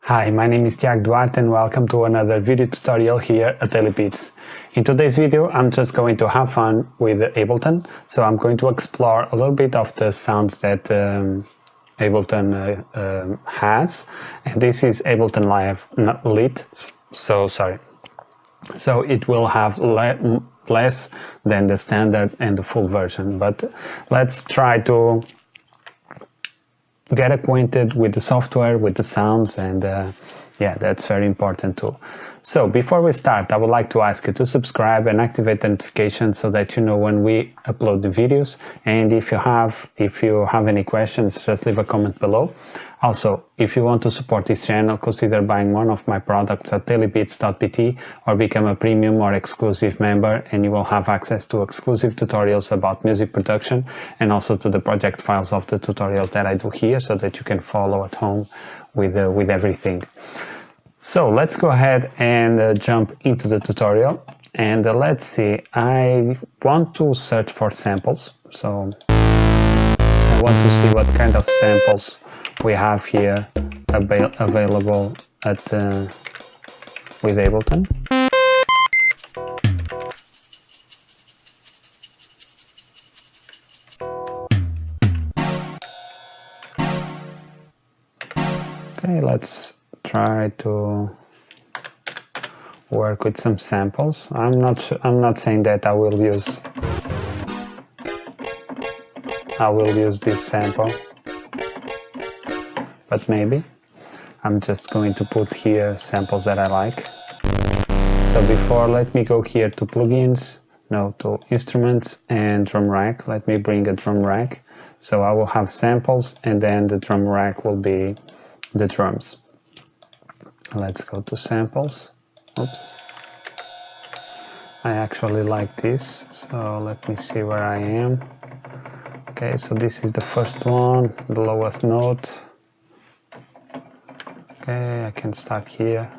Hi, my name is Tiago Duarte and welcome to another video tutorial here at Daily Beats. In today's video, I'm just going to have fun with Ableton. So I'm going to explore a little bit of the sounds that Ableton has. And this is Ableton Live Lit, so it will have less than the standard and the full version. But let's try to get acquainted with the software, with the sounds, and yeah, that's very important too. So before we start, I would like to ask you to subscribe and activate the notifications so that you know when we upload the videos. And if you have any questions, just leave a comment below. Also, if you want to support this channel, consider buying one of my products at DailyBeatsVI or become a premium or exclusive member, and you will have access to exclusive tutorials about music production and also to the project files of the tutorials that I do here so that you can follow at home with everything. So let's go ahead and jump into the tutorial, and let's see. I want to search for samples, so I want to see what kind of samples we have here available at with Ableton. Okay, let's try to work with some samples. I'm not saying that I will use this sample, but maybe. I'm just going to put here samples that I like. So before, let me go here to plugins, to instruments and drum rack. Let me bring a drum rack. So I will have samples, and then the drum rack will be the drums. Let's go to samples. Oops. I actually like this, so let me see where I am. Okay, so this is the first one, the lowest note. Okay, I can start here.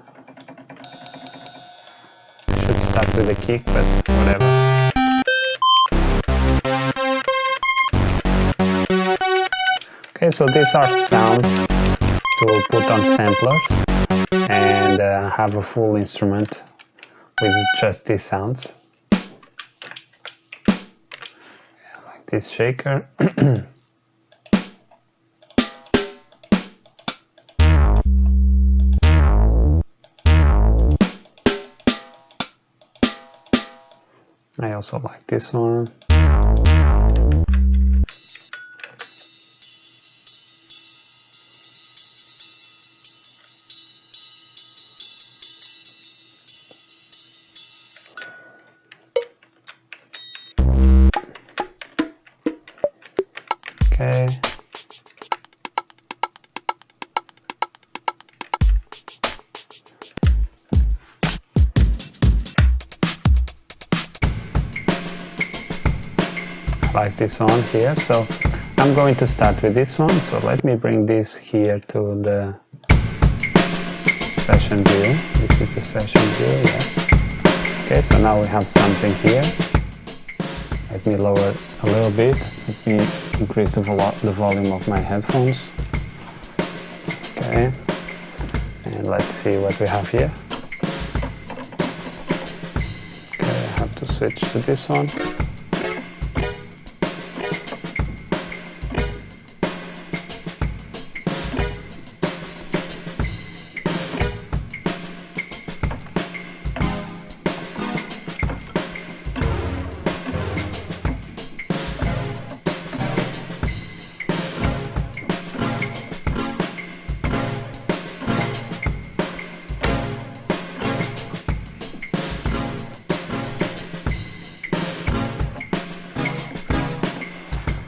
I should start with a kick, but whatever. Okay, so these are sounds to put on samplers and have a full instrument with just these sounds. Like this shaker. I also like this one. Okay. I like this one here, so I'm going to start with this one. So let me bring this here to the session view. This is the session view, yes. Okay, so now we have something here. Let me lower it a little bit. Let me increase the volume of my headphones. Okay, and let's see what we have here. Okay, I have to switch to this one.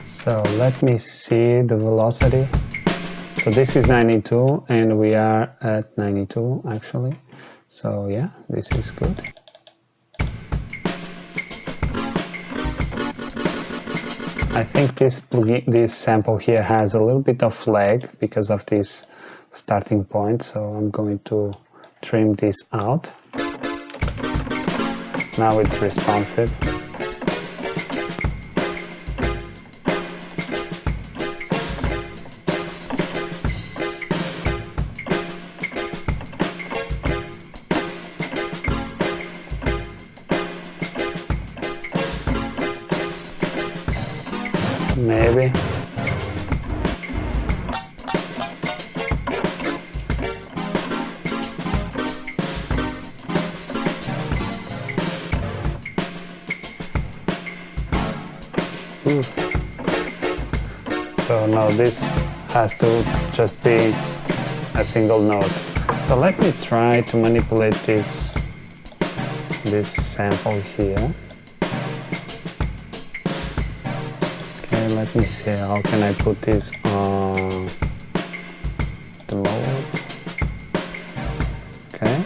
So let me see the velocity. So this is 92 and we are at 92 actually. So yeah, this is good. I think this sample here has a little bit of lag because of this starting point. So I'm going to trim this out. Now it's responsive. maybe. So now this has to just be a single note. So let me try to manipulate this sample here. Okay, let me see, how can I put this on the mode? Okay.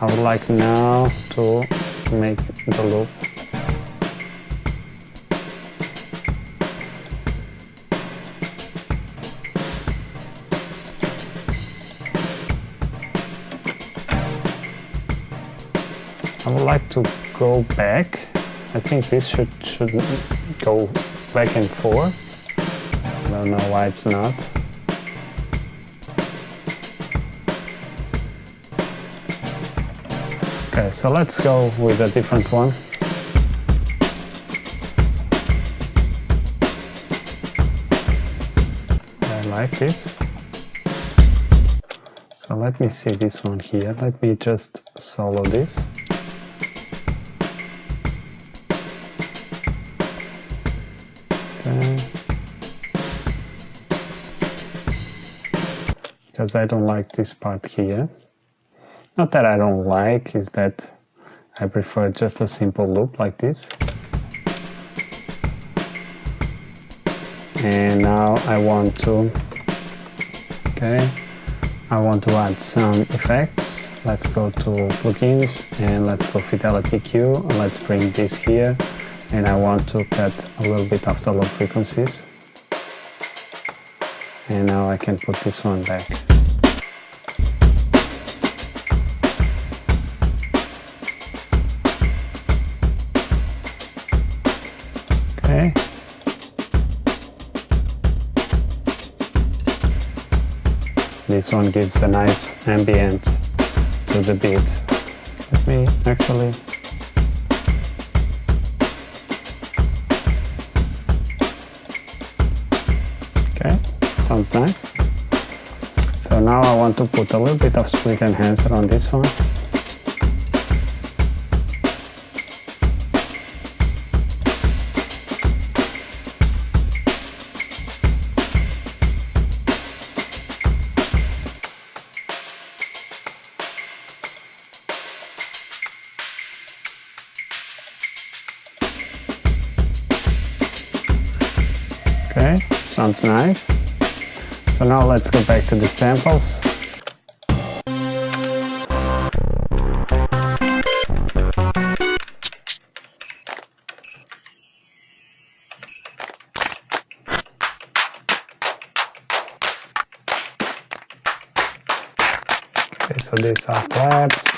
I would like now to make the loop. I would like to go back. I think this should go back and forth. I don't know why it's not. Okay, so let's go with a different one. I like this. So let me see this one here. Let me just solo this. Because I don't like this part here. Not that I don't like, is that I prefer just a simple loop like this. And now I want to, okay, I want to add some effects. Let's go to plugins and let's go Fidelity Q. Let's bring this here. And I want to cut a little bit of the low frequencies. And now I can put this one back. Okay. This one gives a nice ambient to the beat. Let me actually... Okay, sounds nice. So now I want to put a little bit of splitEnhancer on this one. Okay, sounds nice. So now let's go back to the samples. Okay, so these are claps.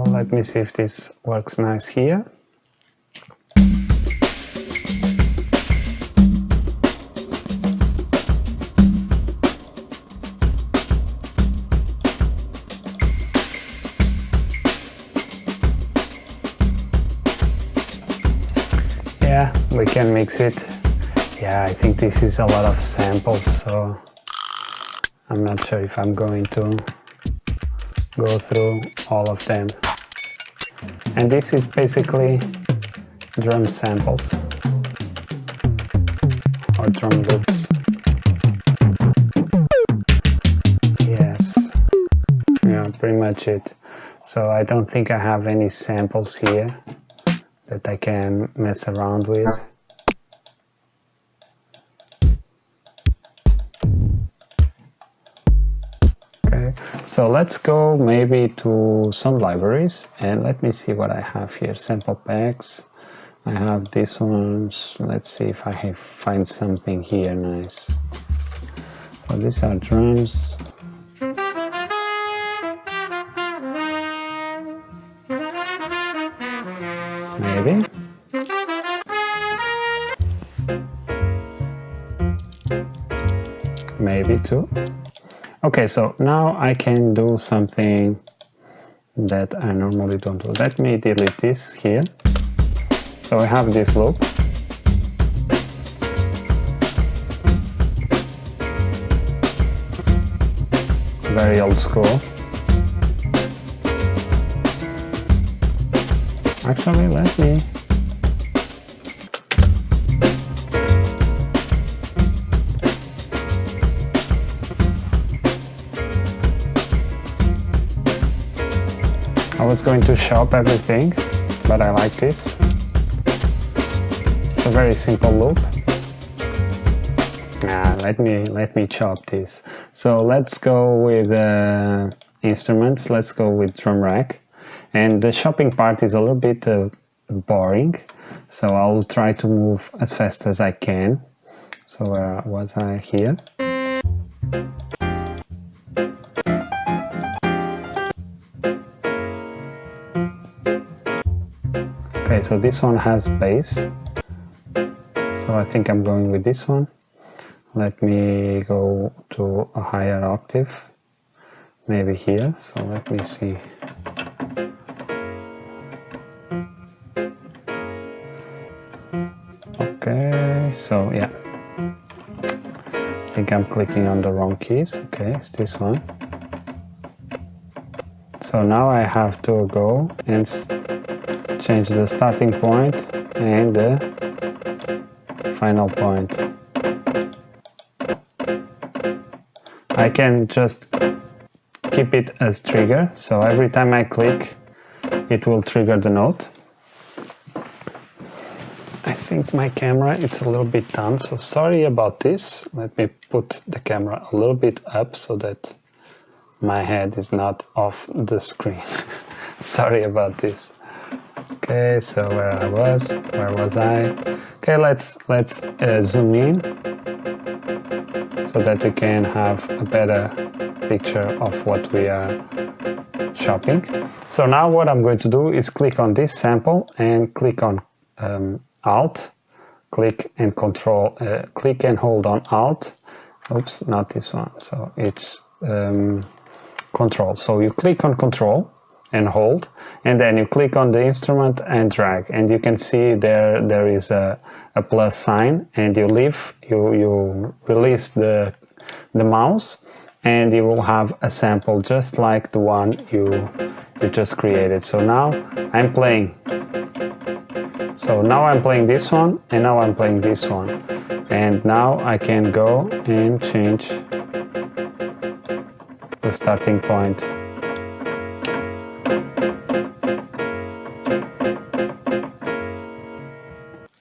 Let me see if this works nice here. Yeah, we can mix it. Yeah, I think this is a lot of samples, so I'm not sure if I'm going to go through all of them. And this is basically drum samples or drum loops. Yes, yeah, pretty much it. So I don't think I have any samples here that I can mess around with. So let's go maybe to some libraries and let me see what I have here. Sample packs. I have these ones. Let's see if I find something here nice. So these are drums. Maybe. Maybe too. Okay, so now I can do something that I normally don't do. Let me delete this here. So I have this loop. Very old school. Actually, let me. I was going to shop everything, but I like this. It's a very simple loop. Let me chop this. So let's go with instruments. Let's go with drum rack. And the shopping part is a little bit boring, so I'll try to move as fast as I can. So where was I? Here. Okay, so this one has bass, so I think I'm going with this one. Let me go to a higher octave, maybe here, so let me see. Okay, so yeah, I think I'm clicking on the wrong keys. Okay, it's this one. So now I have to go and change the starting point and the final point. I can just keep it as trigger, so every time I click it will trigger the note. I think my camera it's a little bit down, so sorry about this. Let me put the camera a little bit up so that my head is not off the screen. Sorry about this. Okay, so where was I? Okay, let's zoom in so that we can have a better picture of what we are shopping. So now what I'm going to do is click on this sample and click on Alt, click and Control, click and hold on Alt. Oops, not this one. So it's Control. So you click on Control and hold, and then you click on the instrument and drag, and you can see there is a plus sign, and you release the mouse, and you will have a sample just like the one you just created. So now I'm playing. So now I'm playing this one, and now I'm playing this one, and now I can go and change the starting point.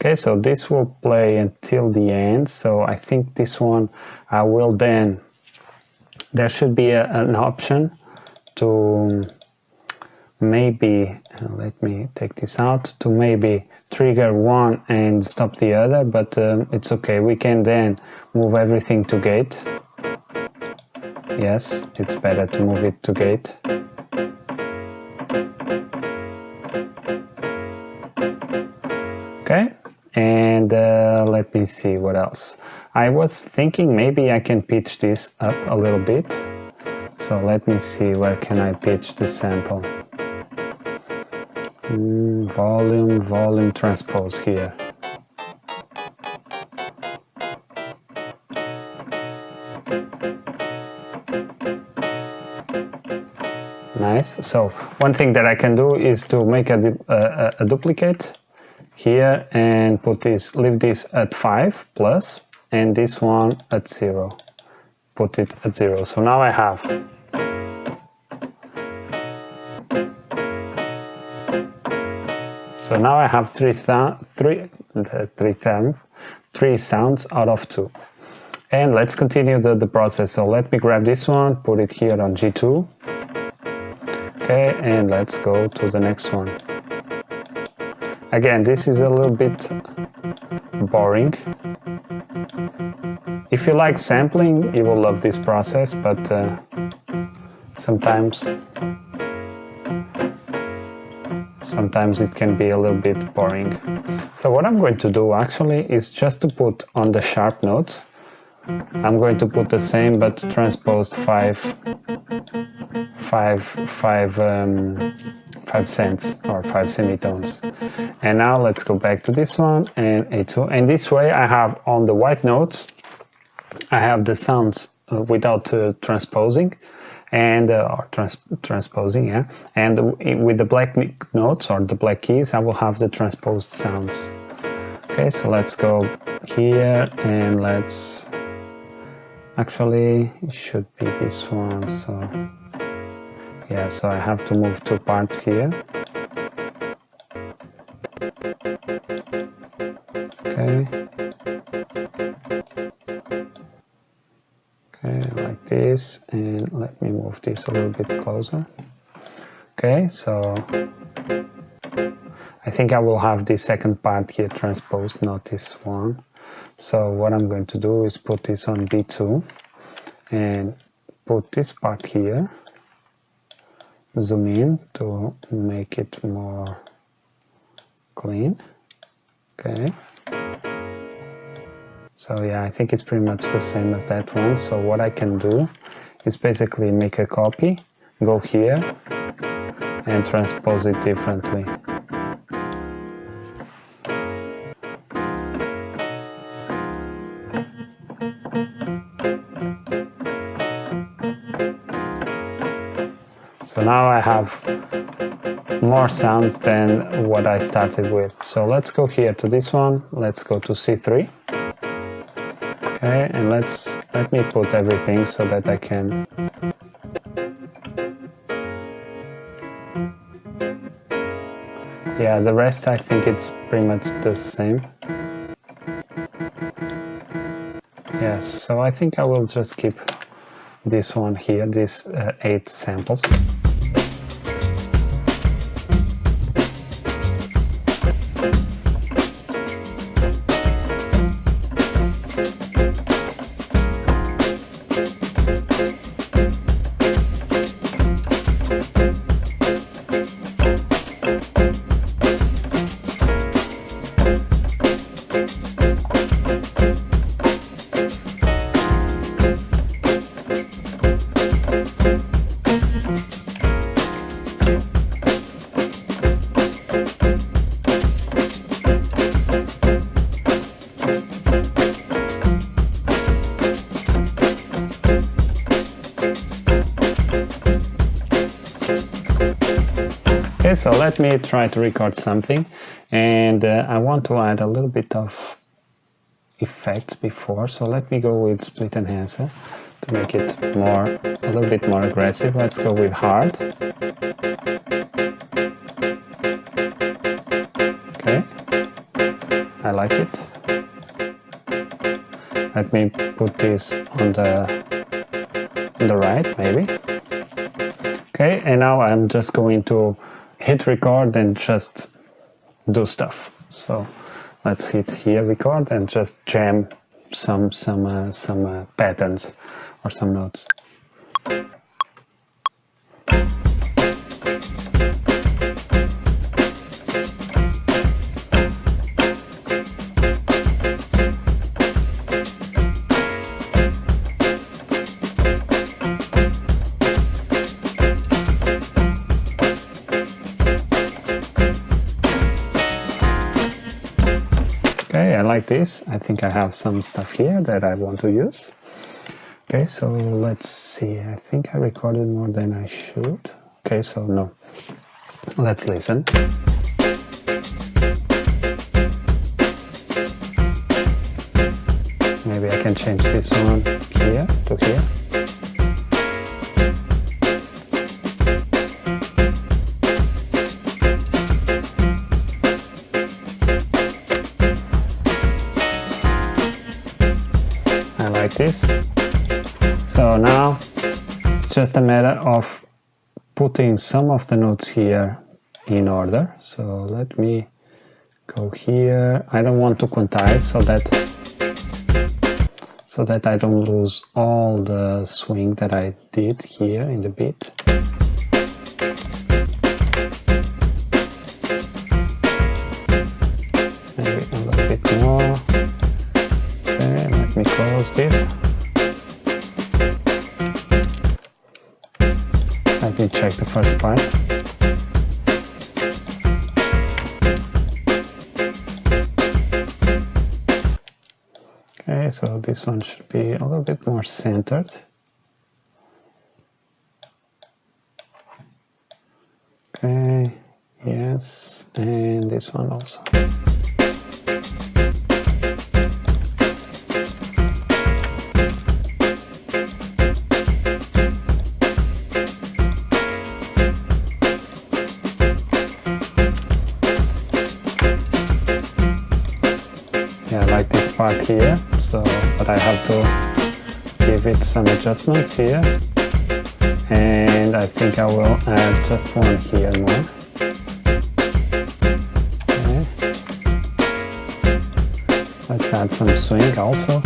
Okay, so this will play until the end. So I think this one I will then, there should be an option to maybe, let me take this out, to maybe trigger one and stop the other, but it's okay. We can then move everything to gate. Yes, it's better to move it to gate. Okay, and let me see what else. I was thinking maybe I can pitch this up a little bit. So let me see, where can I pitch the sample? Volume transpose here. Nice. So one thing that I can do is to make a duplicate here and put this, leave this at 5 plus, and this one at 0. Put it at 0. So now I have three sounds out of 2. And let's continue the process. So let me grab this one, put it here on G2. Okay, and let's go to the next one. Again, this is a little bit boring. If you like sampling, you will love this process, but sometimes it can be a little bit boring. So what I'm going to do actually is just to put on the sharp notes I'm going to put the same but transposed 5 cents or 5 semitones. And now let's go back to this one and A2. And this way I have on the white notes, I have the sounds without transposing, and or transposing, yeah. And with the black notes or the black keys, I will have the transposed sounds. Okay, so let's go here and let's. Actually, it should be this one. So yeah, so I have to move 2 parts here. Okay. Okay, like this, and let me move this a little bit closer. Okay, so I think I will have the second part here transposed, not this one. So what I'm going to do is put this on B2 and put this part here, zoom in to make it more clean. Okay. So yeah, I think it's pretty much the same as that one. So what I can do is basically make a copy, go here and transpose it differently. So now I have more sounds than what I started with. So let's go here to this one. Let's go to C3. Okay, and let me put everything so that I can. Yeah, the rest I think it's pretty much the same. Yes, so I think I will just keep this one here, these 8 samples. Okay, so let me try to record something, and I want to add a little bit of effects before, so let me go with splitEnhancer to make it a little bit more aggressive. Let's go with hard. Okay, I like it. Let me put this on the right, maybe. Okay, and now I'm just going to hit record and just do stuff. So let's hit here record and just jam some patterns or some notes. Okay, I like this. I think I have some stuff here that I want to use. Okay, so let's see. I think I recorded more than I should. Okay, so no. Let's listen. Maybe I can change this one here to here. Like this. So now it's just a matter of putting some of the notes here in order. So let me go here. I don't want to quantize so that I don't lose all the swing that I did here in the beat. Maybe a little bit more. Let me close this. check the first part. Okay, so this one should be a little bit more centered. Okay, yes, and this one also. Yeah, I like this part here, so but I have to give it some adjustments here. And I think I will add just one here more. Okay. Let's add some swing also.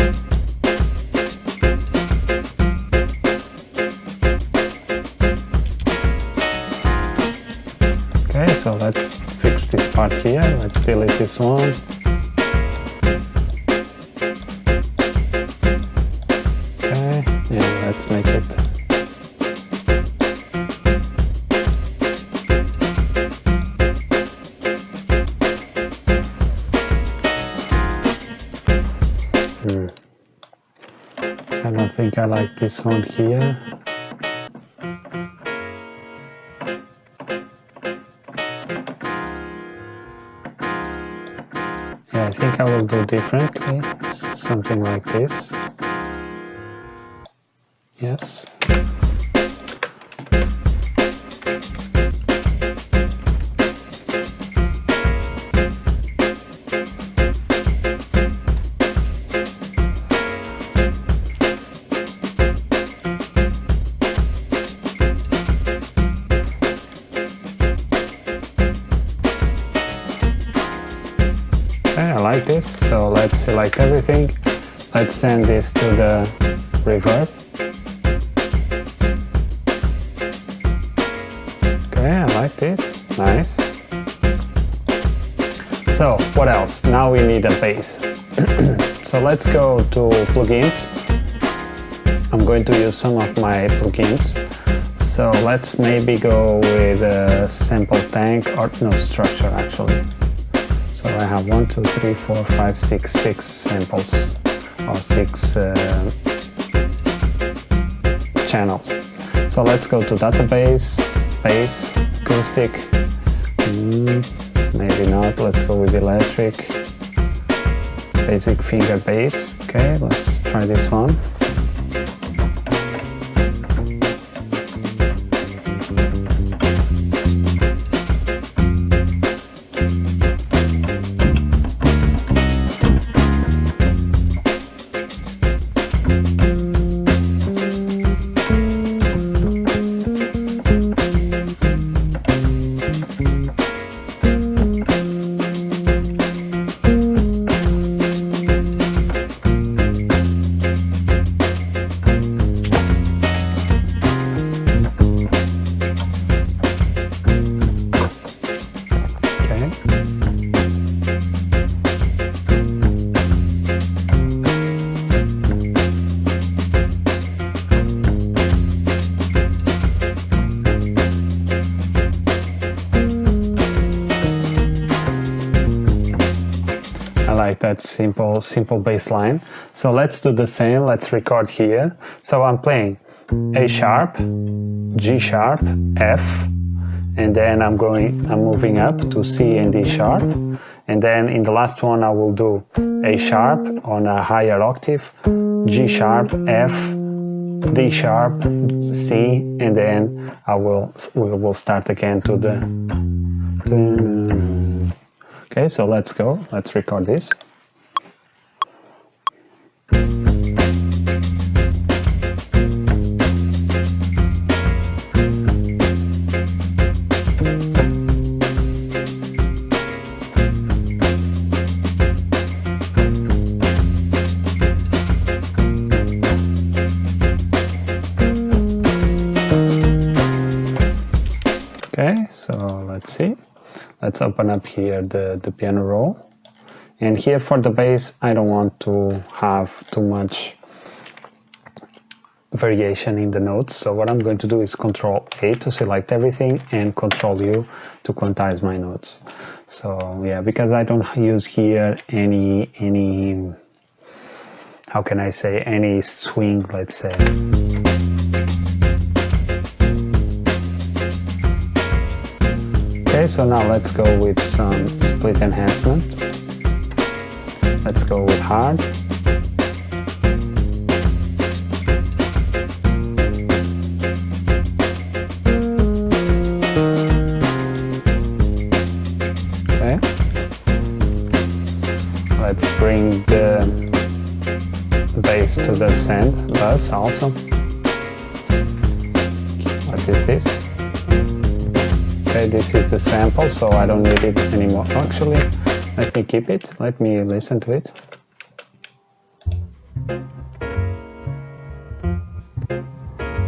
Okay, so let's fix this part here. Let's delete this one. Okay, and let's make it. I don't think I like this one here. Yeah, I think I will do differently. Something like this. Yes. Okay, I like this, so let's select everything. Let's send this to the reverb. Okay, I like this, nice. So, what else? Now we need a bass. So let's go to plugins. I'm going to use some of my plugins. So let's maybe go with a sample tank, or no, structure actually. So I have 1, 2, 3, 4, 5, 6 samples, or 6 channels. So let's go to database, bass, acoustic, maybe not, let's go with electric, basic finger bass. Okay, let's try this one. Like that simple bass line. So let's do the same. Let's record here. So I'm playing A sharp, G sharp, F, and then I'm moving up to C and D sharp, and then in the last one I will do A sharp on a higher octave, G sharp, F, D sharp, C, and then we will start again to the. Okay, so let's go. Let's record this. Okay, so let's see. Let's open up here the piano roll. And here for the bass, I don't want to have too much variation in the notes. So what I'm going to do is Control A to select everything and Control U to quantize my notes. So yeah, because I don't use here any how can I say, any swing, let's say. Okay, so now let's go with some split enhancement. Let's go with hard. Okay. Let's bring the bass to the send bus also. What is this? Okay, this is the sample, so I don't need it anymore. Actually, let me keep it. Let me listen to it.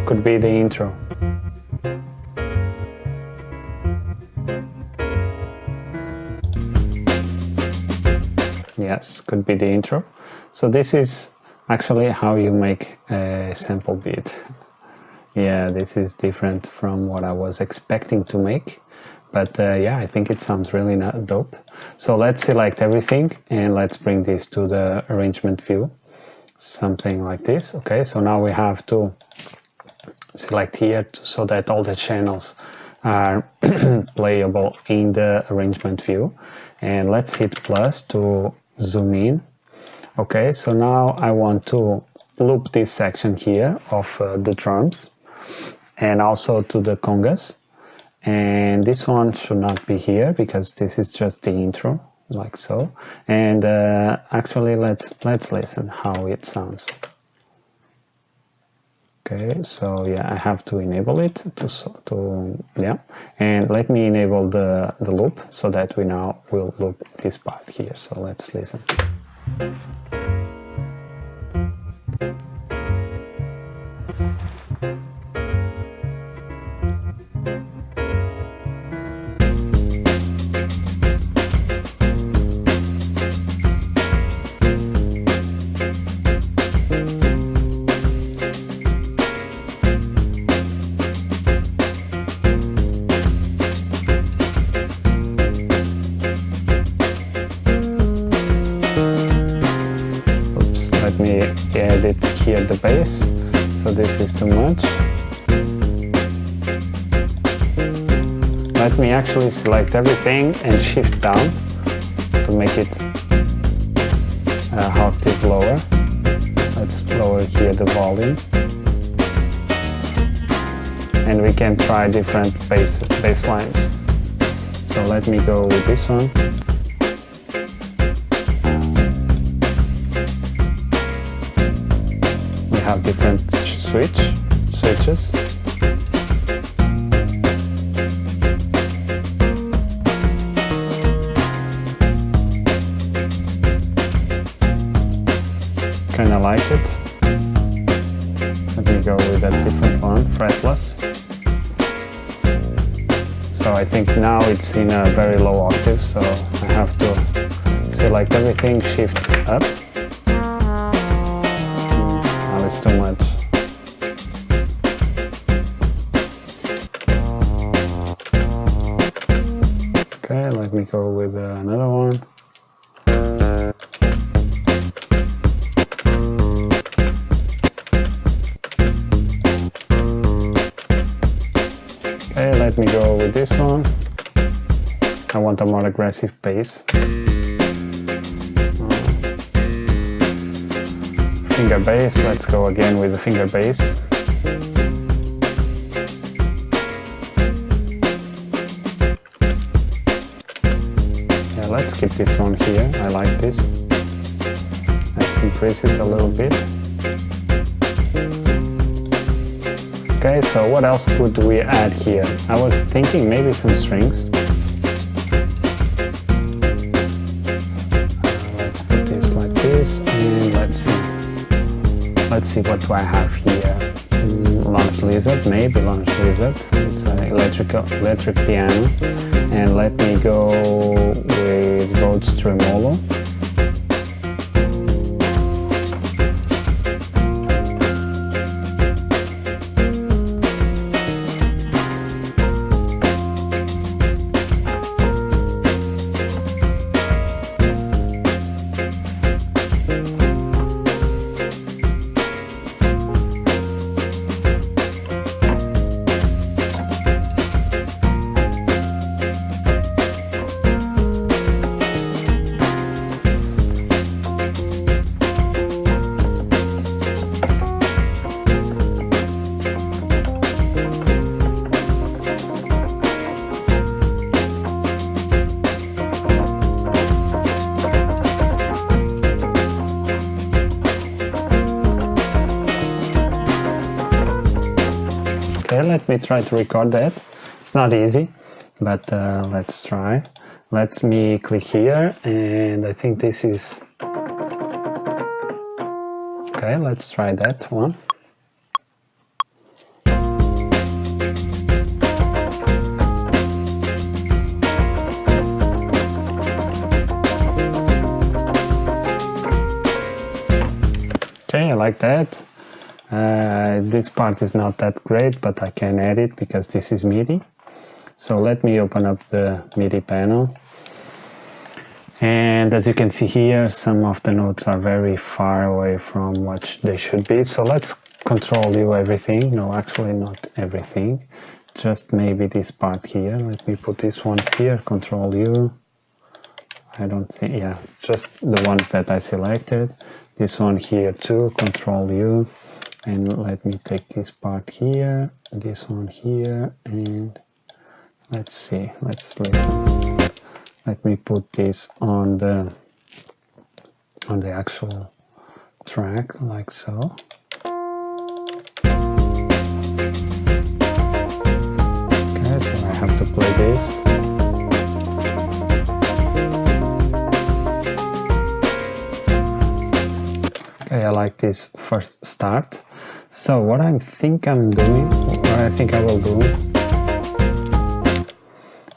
Could be the intro. Yes, could be the intro. So this is actually how you make a sample beat. Yeah, this is different from what I was expecting to make, but yeah, I think it sounds really dope. So let's select everything and let's bring this to the arrangement view, something like this. Okay, so now we have to select here so that all the channels are playable in the arrangement view, and let's hit plus to zoom in. Okay, so now I want to loop this section here of the drums and also to the congas, and this one should not be here because this is just the intro, like so. And actually let's listen how it sounds. Okay, so yeah, I have to enable it to yeah, and let me enable the loop so that we now will loop this part here. So let's listen. Edit here the bass, so this is too much. Let me actually select everything and shift down to make it a octave lower. Let's lower here the volume, and we can try different bass lines. So let me go with this one. Have different switches. Kinda like it. Let me go with a different one, fretless. So I think now it's in a very low octave, so I have to select everything, shift up. It's too much. Okay, let me go with another one. Okay, let me go with this one. I want a more aggressive bass. Finger bass, let's go again with the finger bass. Yeah, let's keep this one here, I like this. Let's increase it a little bit. Okay, so what else could we add here? I was thinking maybe some strings. Let's put this like this, and let's see. Let's see what do I have here. Launch Lizard, maybe Launch Lizard. It's an electric piano. And let me go with Rhodes Tremolo. let me try to record that. It's not easy, but let's try. Let me click here, and I think this is... Okay, let's try that one. Okay, I like that. This part is not that great, but I can edit because this is MIDI. So let me open up the MIDI panel. And as you can see here, some of the notes are very far away from what they should be. So let's Control U everything. No, actually not everything. Just maybe this part here. Let me put this one here, Control U. I don't think, yeah, just the ones that I selected. This one here too, Control U. And let me take this part here, this one here, and let's see, let's listen. Let me put this on the actual track, like so. Okay, so I have to play this. Okay, I like this first start. So what I think I'm doing, what I think I will do,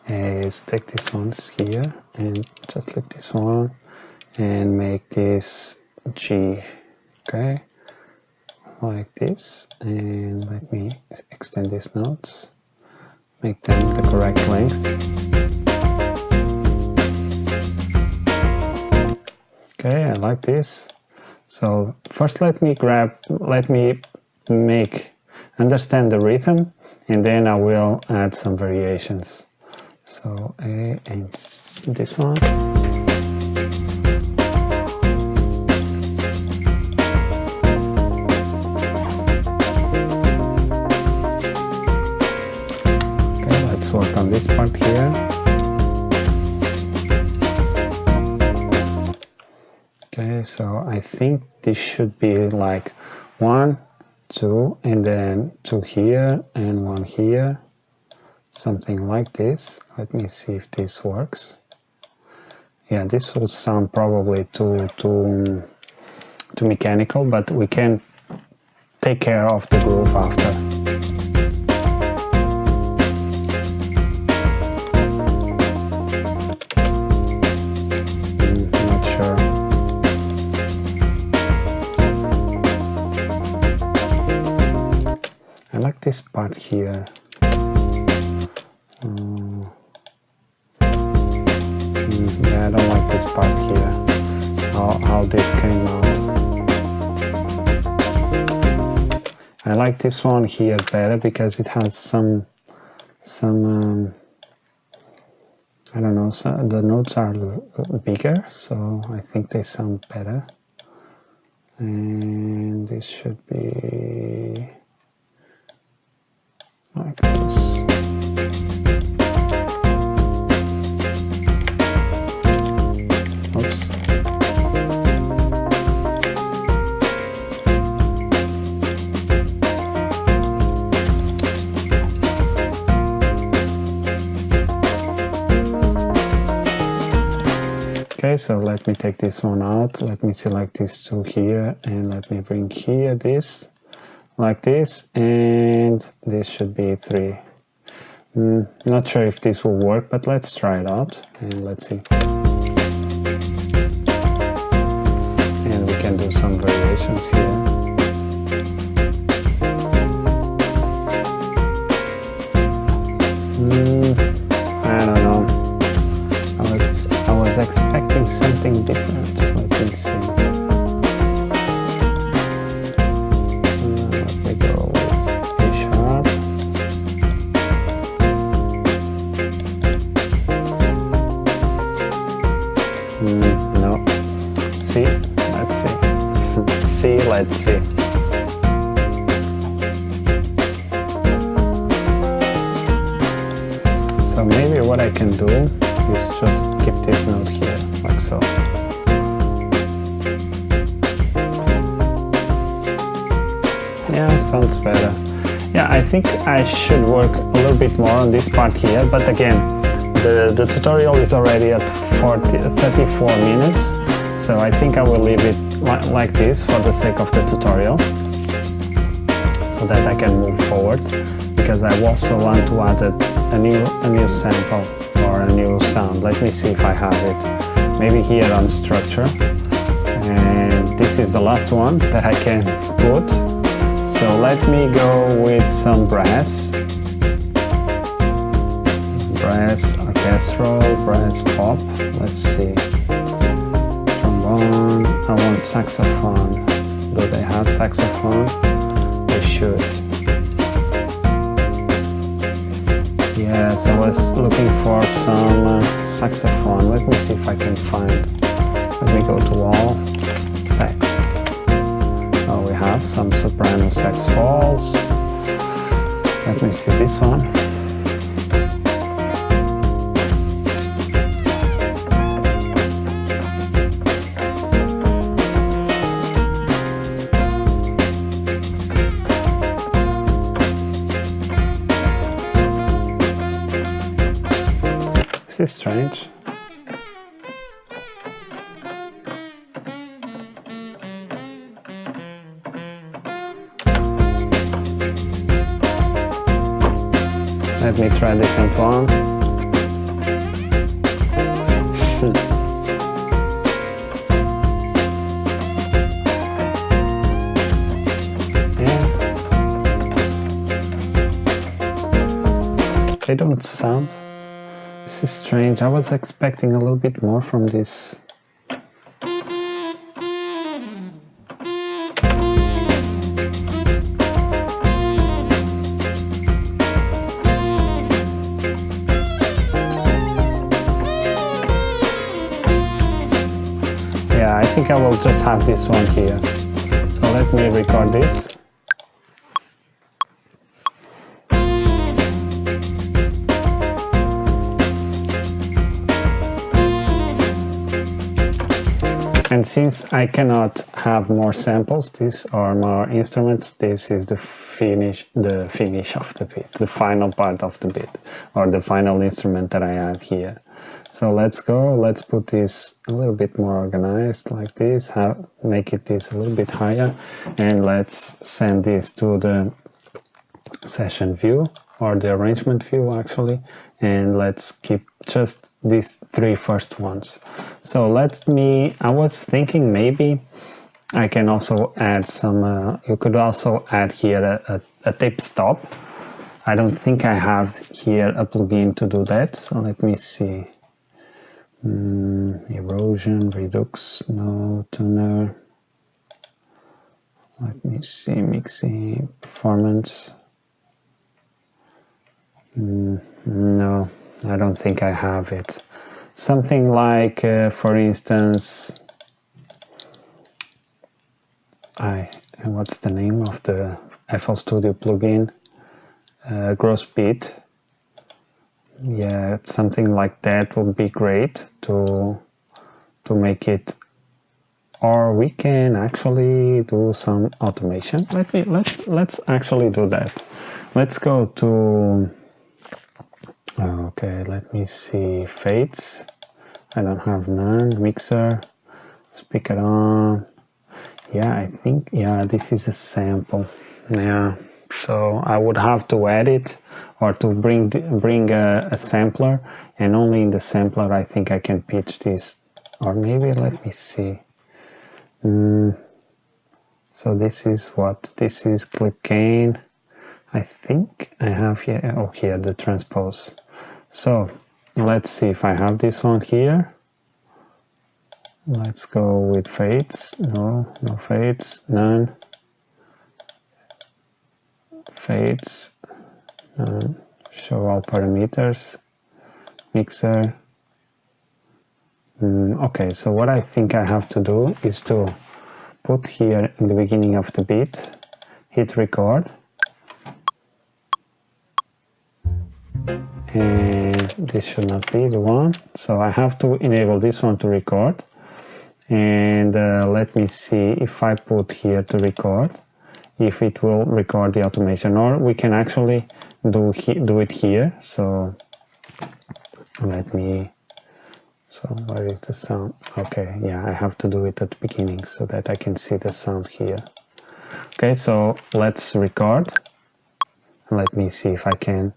is take this one here and just leave this one and make this G, okay, like this, and let me extend these notes, make them the correct length. Okay, I like this. So first let me understand the rhythm, and then I will add some variations. So A and this one. Okay, let's work on this part here. Okay, so I think this should be like 1, 2, and then 2 here and 1 here, something like this. Let me see if this works. Yeah, this will sound probably too mechanical, but we can take care of the groove after. Not sure. I like this part here. Yeah, I don't like this part here, how this came out. I like this one here better because it has some I don't know, the notes are bigger, so I think they sound better. And this should be like this. Oops. Okay, so let me take this one out. Let me select these two here, and let me bring here this, like this, and this should be 3. Not sure if this will work, but let's try it out, and let's see. And we can do some variations here. I don't know. I was expecting something different. Let me see. Let me go with A sharp. No. C. Let's see. C. Let's see. So maybe what I can do is just keep this note here, like so. Yeah, sounds better. Yeah, I think I should work a little bit more on this part here, but again, the tutorial is already at 34 minutes, so I think I will leave it like this for the sake of the tutorial, so that I can move forward, because I also want to add a new sample or a new sound. Let me see if I have it. Maybe here on structure, and this is the last one that I can put. So let me go with some brass orchestral, brass pop. Let's see. Trombone. I want saxophone. Do they have saxophone? They should. Yes, I was looking for some saxophone. Let me see if I can find. Let me go to all. Sax. Oh, we have some soprano sax falls. Let me see this one. This is strange. Let me try a different one. Yeah. They don't sound. This is strange. I was expecting a little bit more from this. Yeah, I think I will just have this one here. So let me record this. And since I cannot have more samples, or more instruments, this is the finish of the beat, the final part of the beat, or the final instrument that I add here. So let's go, let's put this a little bit more organized like this, make it this a little bit higher, and let's send this to the session view, or the arrangement view actually, and let's keep just these three first ones. So I was thinking maybe I can also add some, you could also add here a tape stop. I don't think I have here a plugin to do that, so let me see. Erosion, Redux, no, tuner. Let me see, mixing, performance. No, I don't think I have it. Something like, for instance, what's the name of the FL Studio plugin? Gross Beat. Yeah, something like that would be great to make it. Or we can actually do some automation. Let's actually do that. Let's go to. Okay, let me see. Fades. I don't have none. Mixer. Speaker on. Yeah, I think. Yeah, this is a sample. Yeah. So I would have to add it, or to bring a sampler, and only in the sampler I think I can pitch this. Or maybe let me see. So this is what? This is clip gain. I think I have here. Oh, here the transpose. So let's see if I have this one here. Let's go with fades. No fades. None. Fades. None. Show all parameters. Mixer. Okay, so what I think I have to do is to put here in the beginning of the beat, hit record, and this should not be the one, so I have to enable this one to record, and let me see if I put here to record, if it will record the automation, or we can actually do it here. So let me, so where is the sound? Okay, yeah, I have to do it at the beginning so that I can see the sound here. Okay, so let's record. Let me see if I can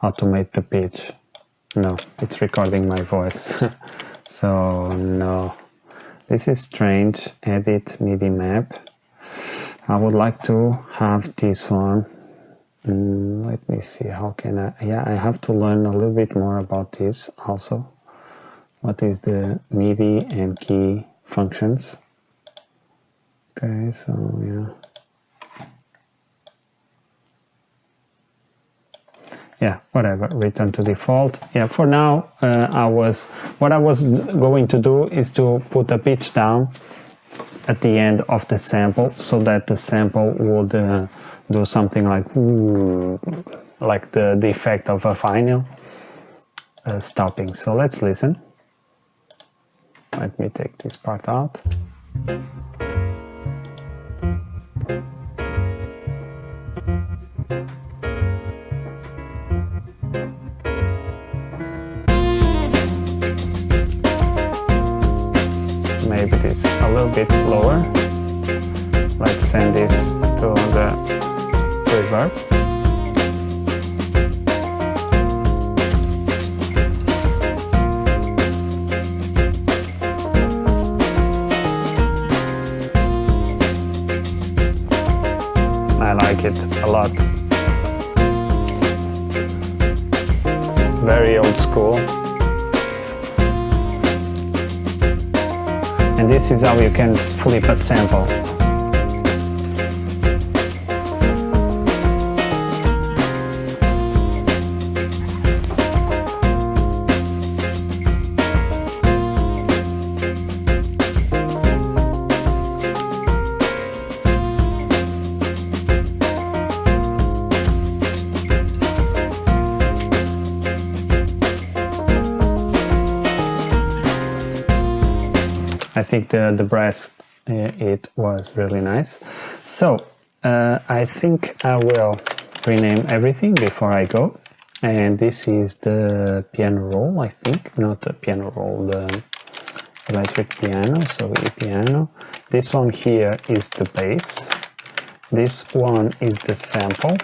automate the pitch. No, it's recording my voice. So no, this is strange. Edit MIDI map. I would like to have this one. Let me see, how can I, yeah, I have to learn a little bit more about this also. What is the MIDI and key functions? Okay, so yeah. Yeah, whatever, return to default. Yeah, for now, what I was going to do is to put a pitch down at the end of the sample, so that the sample would do something like the effect of a vinyl stopping. So let's listen. Let me take this part out. Maybe this a little bit lower. Let's send this to the reverb. I like it a lot. Very old school. And this is how you can flip a sample. I think the brass, it was really nice. So I think I will rename everything before I go. And this is the piano roll, I think, not the piano roll, the electric piano, so piano. This one here is the bass. This one is the sample.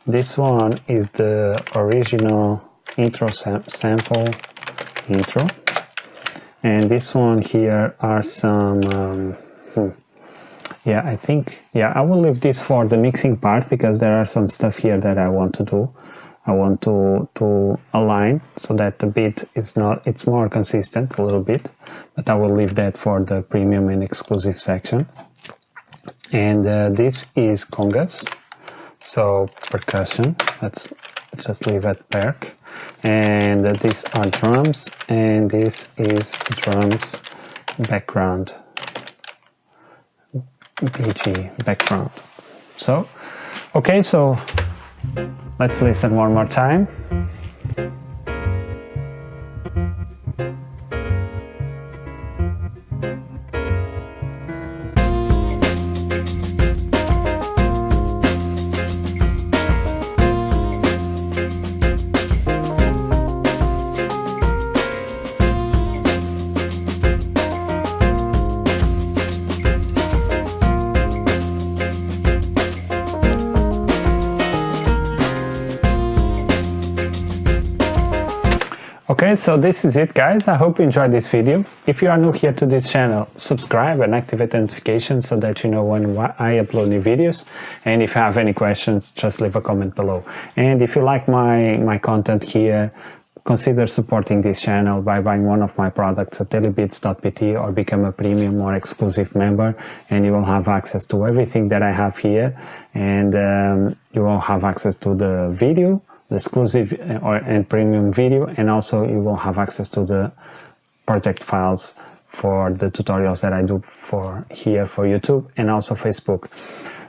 This one is the original intro sample intro. And this one here are some, yeah, I think, yeah, I will leave this for the mixing part, because there are some stuff here that I want to do. I want to align so that the beat is not, it's more consistent a little bit, but I will leave that for the premium and exclusive section. And this is congas, so percussion, let's just leave it perc. And these are drums, and this is drums background, BG background. So, okay, so let's listen one more time. Okay, so this is it, guys. I hope you enjoyed this video. If you are new here to this channel, subscribe and activate the notifications so that you know when I upload new videos. And if you have any questions, just leave a comment below. And if you like my content here, consider supporting this channel by buying one of my products at DailyBeatsVI or become a premium or exclusive member, and you will have access to everything that I have here, and you will have access to the video, the exclusive and premium video, and also you will have access to the project files for the tutorials that I do for here for YouTube and also Facebook.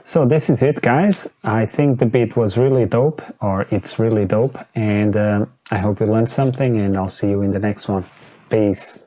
So this is it, guys. I think the beat was really dope, or it's really dope, and I hope you learned something, and I'll see you in the next one. Peace.